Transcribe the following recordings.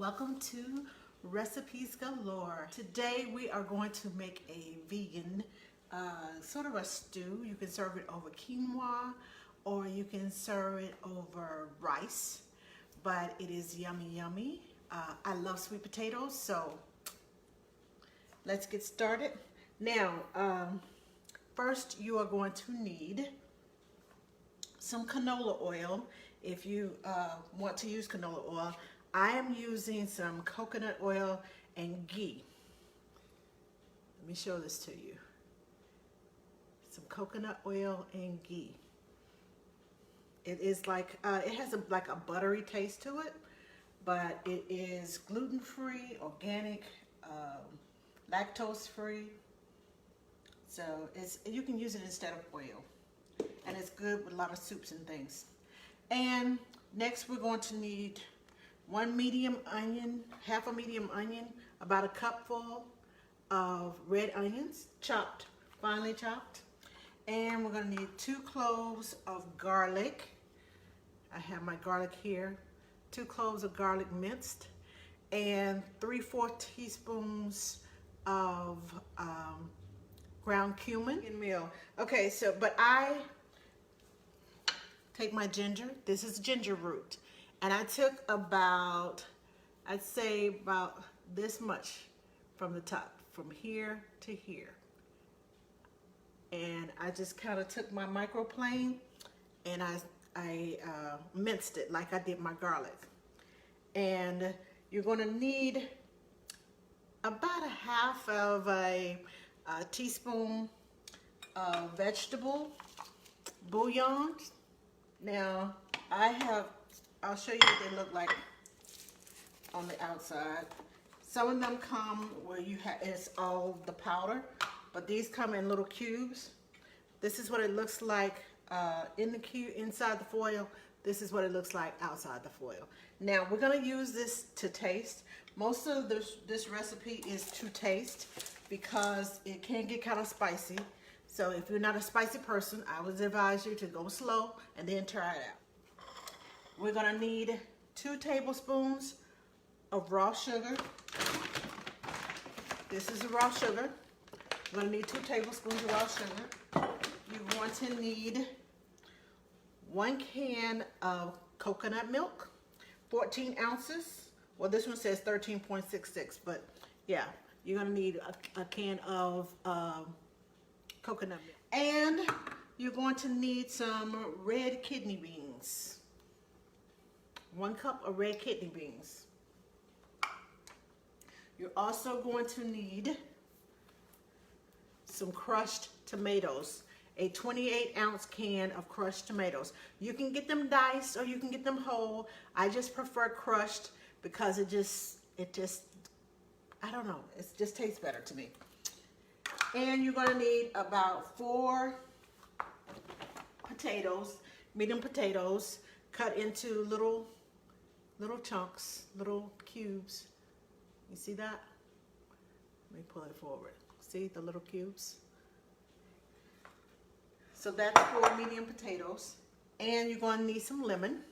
Welcome to Recipes Galore. Today we are going to make a vegan sort of a stew. You can serve it over quinoa or you can serve it over rice, but it is yummy yummy. I love sweet potatoes, so let's get started. Now first you are going to need some canola oil if you want to use canola oil. I am using some coconut oil and ghee. Let me show this to you. Some coconut oil and ghee. It is like, it has like a buttery taste to it, but it is gluten-free, organic, lactose-free. So you can use it instead of oil. And it's good with a lot of soups and things. And next we're going to need one medium onion, half a medium onion, about a cupful of red onions, chopped, finely chopped. And we're going to need 2 cloves of garlic. I have my garlic here. 2 cloves of garlic minced. And 3/4 teaspoons of ground cumin and meal. Okay, so, but I take my ginger. This is ginger root. And I took about, I'd say about this much from the top, from here to here. And I just kind of took my microplane and I minced it like I did my garlic. And you're going to need about a half of a teaspoon of vegetable bouillon. Now I'll show you what they look like on the outside. Some of them come where it's all the powder, but these come in little cubes. This is what it looks like inside the foil. This is what it looks like outside the foil. Now we're going to use this to taste. Most of this recipe is to taste because it can get kind of spicy. So if you're not a spicy person, I would advise you to go slow and then try it out. We're going to need 2 tablespoons of raw sugar. This is the raw sugar. We're going to need 2 tablespoons of raw sugar. You're going to need 1 can of coconut milk, 14 ounces. Well, this one says 13.66, but yeah, you're going to need a can of coconut milk. And you're going to need some red kidney beans. 1 cup of red kidney beans. You're also going to need some crushed tomatoes, a 28-ounce can of crushed tomatoes. You can get them diced or you can get them whole. I just prefer crushed because it just, I don't know, it just tastes better to me. And you're going to need about 4 potatoes, medium potatoes, cut into little chunks, little cubes. You see that? Let me pull it forward. See the little cubes? So that's 4 medium potatoes. And you're going to need some lemon.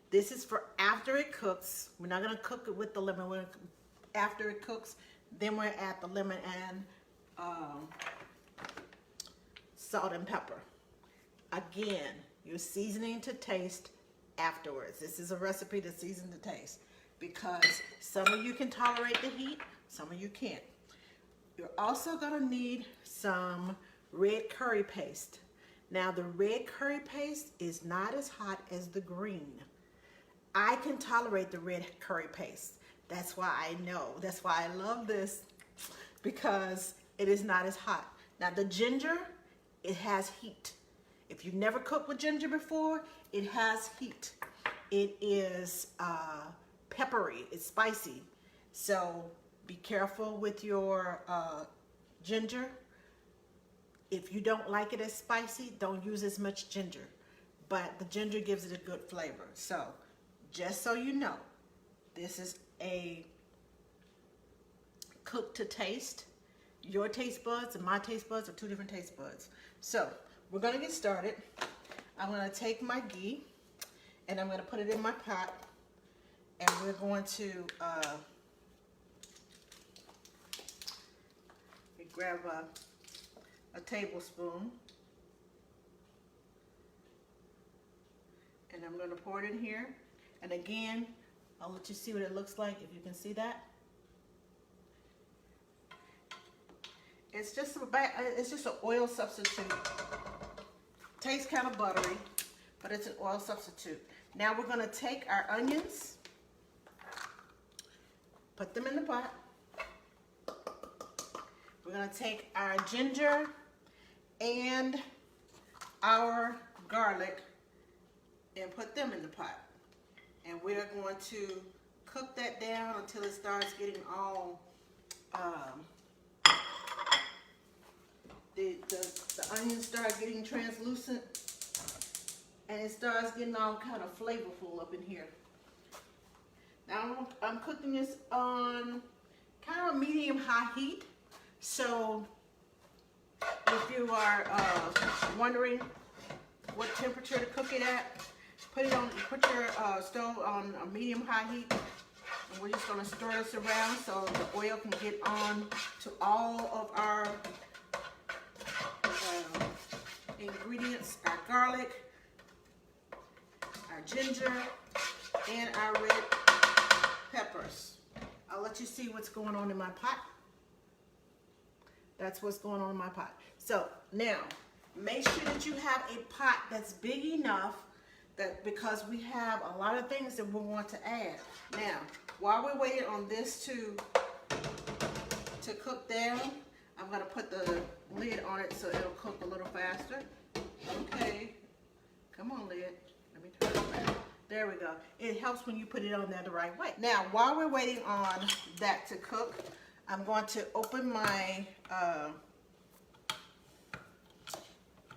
This is for after it cooks. We're not going to cook it with the lemon. After it cooks, then we'll add the lemon and salt and pepper. Again, you're seasoning to taste afterwards. This is a recipe to season to taste because some of you can tolerate the heat, some of you can't. You're also going to need some red curry paste. Now the red curry paste is not as hot as the green. I can tolerate the red curry paste. That's why I know. That's why I love this, because it is not as hot. Now the ginger, it has heat. If you've never cooked with ginger before, it has heat. It is peppery, it's spicy. So be careful with your ginger. If you don't like it as spicy, don't use as much ginger. But the ginger gives it a good flavor. So just so you know, this is a cook to taste. Your taste buds and my taste buds are 2 different taste buds. So we're going to get started. I'm going to take my ghee and I'm going to put it in my pot. And we're going to grab a tablespoon. And I'm going to pour it in here. And again, I'll let you see what it looks like, if you can see that. It's just an oil substitute. Tastes kind of buttery, but it's an oil substitute. Now we're going to take our onions, put them in the pot. We're going to take our ginger and our garlic and put them in the pot. And we're going to cook that down until it starts getting all, the onions start getting translucent and it starts getting all kind of flavorful up in here. Now I'm cooking this on kind of medium-high heat. So if you are wondering what temperature to cook it at, put your stove on a medium-high heat, and we're just going to stir this around so the oil can get on to all of our ingredients, our garlic, our ginger, and our red peppers. I'll let you see what's going on in my pot. That's what's going on in my pot. So now, make sure that you have a pot that's big enough that, because we have a lot of things that we want to add. Now, while we're waiting on this to cook down, I'm going to put the lid on it so it'll cook a little faster. Okay. Come on, lid. Let me turn it back. There we go. It helps when you put it on there the right way. Now, while we're waiting on that to cook, I'm going to open my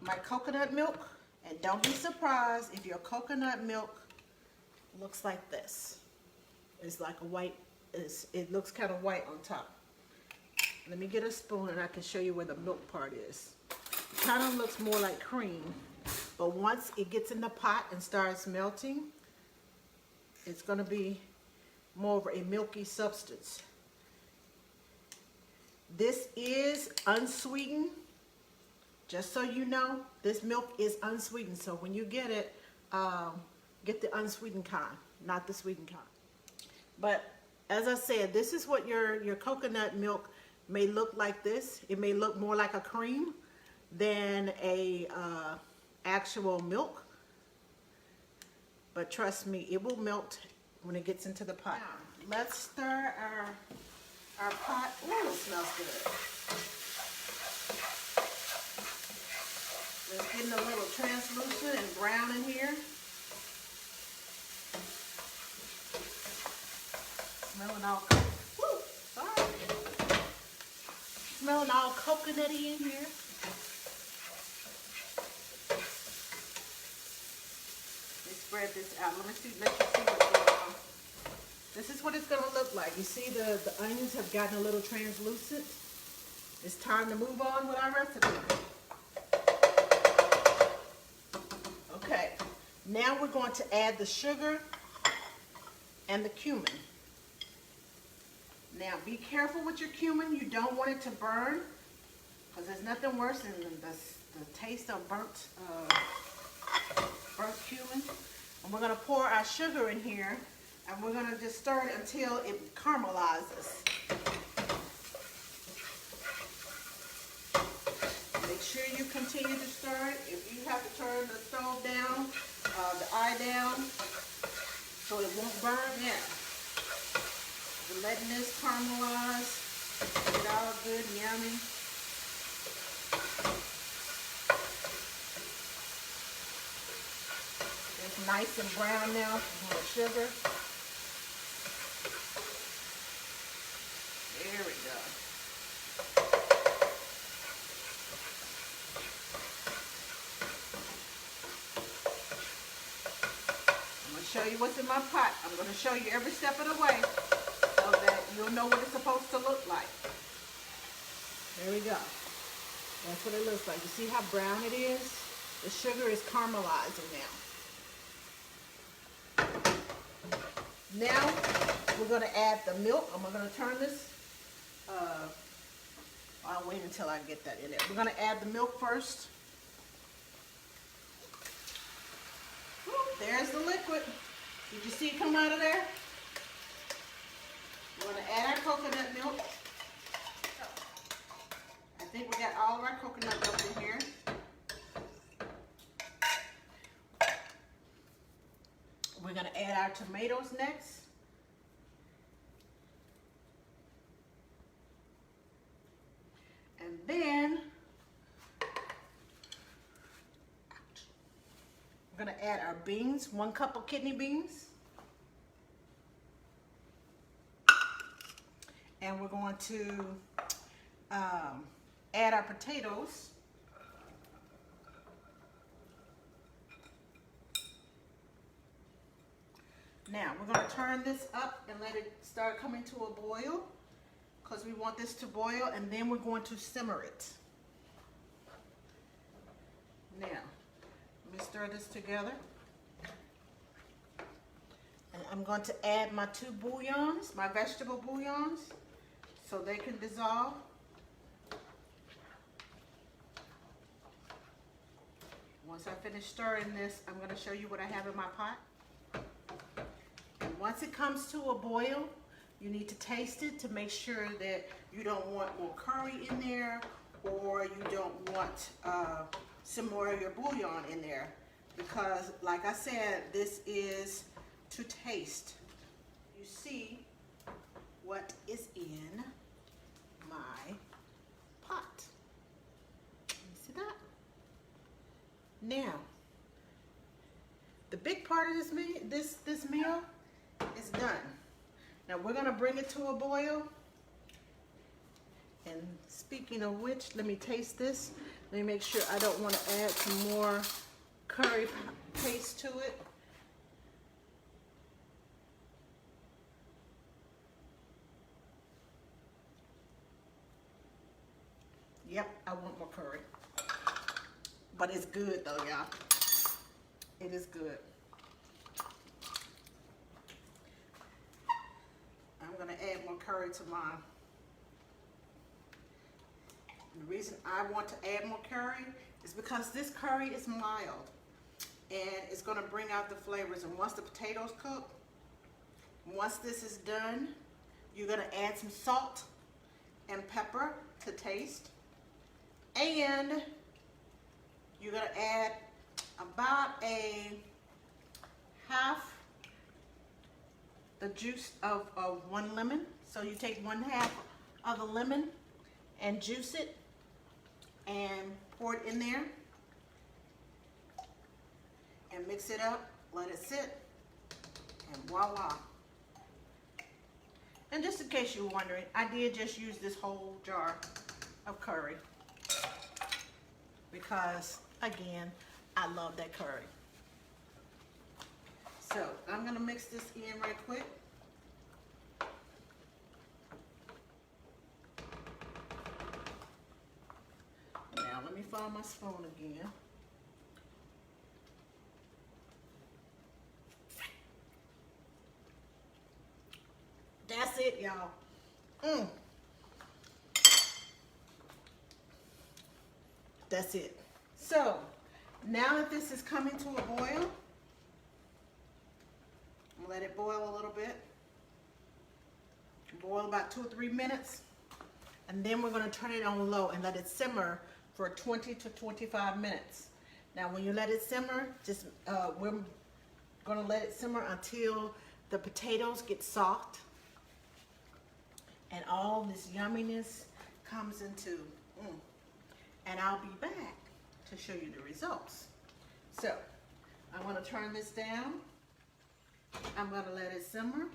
my coconut milk. And don't be surprised if your coconut milk looks like this. It's like a white, it looks kind of white on top. Let me get a spoon and I can show you where the milk part is. It kind of looks more like cream, but once it gets in the pot and starts melting, it's going to be more of a milky substance. This is unsweetened. Just so you know, this milk is unsweetened. So when you get it, get the unsweetened kind, not the sweetened kind. But as I said, this is what your coconut milk may look like this. It may look more like a cream than a actual milk. But trust me, it will melt when it gets into the pot. Now, let's stir our pot. Ooh, it smells good. It's getting a little translucent and brown in here. Smelling all, woo, sorry. Smelling all coconutty in here. Let me spread this out. Let you see what's going on. This is what it's going to look like. You see the onions have gotten a little translucent. It's time to move on with our recipe. Okay, now we're going to add the sugar and the cumin. Now be careful with your cumin. You don't want it to burn, because there's nothing worse than the taste of burnt cumin. And we're going to pour our sugar in here, and we're going to just stir it until it caramelizes. Make sure you continue to stir it. If you have to turn the stove down, the eye down, so it won't burn. Yeah. We're letting this caramelize, get all good and yummy. It's nice and brown now from the sugar. There we go. Show you what's in my pot. I'm going to show you every step of the way so that you'll know what it's supposed to look like. There we go. That's what it looks like. You see how brown it is? The sugar is caramelizing now. Now we're going to add the milk. I'm going to turn this. I'll wait until I get that in there. We're going to add the milk first. Woo, there's the liquid. Did you see it come out of there? We're going to add our coconut milk. I think we got all of our coconut milk in here. We're going to add our tomatoes next. And then we're going to add our beans, 1 cup of kidney beans. And we're going to add our potatoes. Now we're going to turn this up and let it start coming to a boil, because we want this to boil, and then we're going to simmer it. Now, let me stir this together. And I'm going to add my 2 bouillons, my vegetable bouillons, so they can dissolve. Once I finish stirring this, I'm going to show you what I have in my pot. And once it comes to a boil, you need to taste it to make sure that you don't want more curry in there, or you don't want some more of your bouillon in there. Because, like I said, this is to taste. You see what is in my pot. You see that? Now, the big part of this meal is done. Now we're gonna bring it to a boil. And speaking of which, let me taste this. Let me make sure I don't want to add some more curry paste to it. Yep, I want more curry. But it's good though, y'all. It is good. I'm gonna add more curry to mine. And the reason I want to add more curry is because this curry is mild and it's gonna bring out the flavors. And once the potatoes cook, once this is done, you're gonna add some salt and pepper to taste. And you're gonna add about a half the juice of 1 lemon. So you take 1/2 of the lemon and juice it and pour it in there and mix it up, let it sit, and voila. And just in case you were wondering, I did just use this whole jar of curry because, again, I love that curry. So I'm gonna mix this in right quick. Now let me find my spoon again. That's it, y'all. That's it. So now that this is coming to a boil, let it boil a little bit. Boil about 2 or 3 minutes. And then we're going to turn it on low and let it simmer for 20 to 25 minutes. Now when you let it simmer, just we're going to let it simmer until the potatoes get soft and all this yumminess comes into. And I'll be back to show you the results. So I'm going to turn this down. I'm going to let it simmer.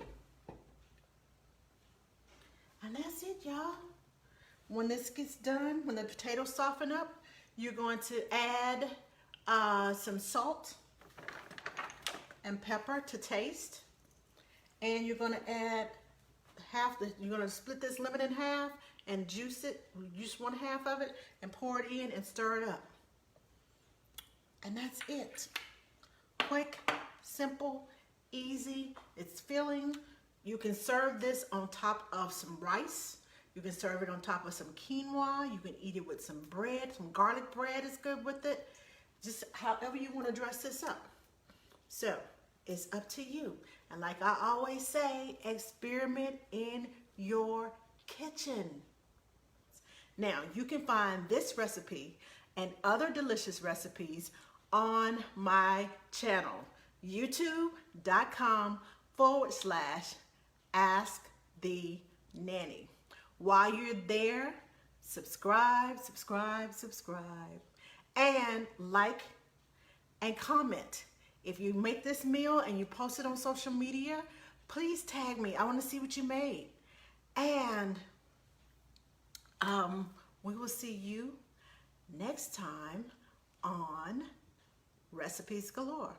And that's it, y'all. When this gets done, when the potatoes soften up, you're going to add some salt and pepper to taste. And you're going to add you're going to split this lemon in half and juice it, juice 1/2 of it, and pour it in and stir it up. And that's it. Quick, simple, easy, it's filling. You can serve this on top of some rice. You can serve it on top of some quinoa. You can eat it with some bread. Some garlic bread is good with it. Just however you want to dress this up. So it's up to you. And like I always say, experiment in your kitchen. Now, you can find this recipe and other delicious recipes on my channel, youtube.com/Ask the Nanny. While you're there, subscribe, and like and comment. If you make this meal and you post it on social media, please tag me. I want to see what you made. And we will see you next time on Recipes Galore.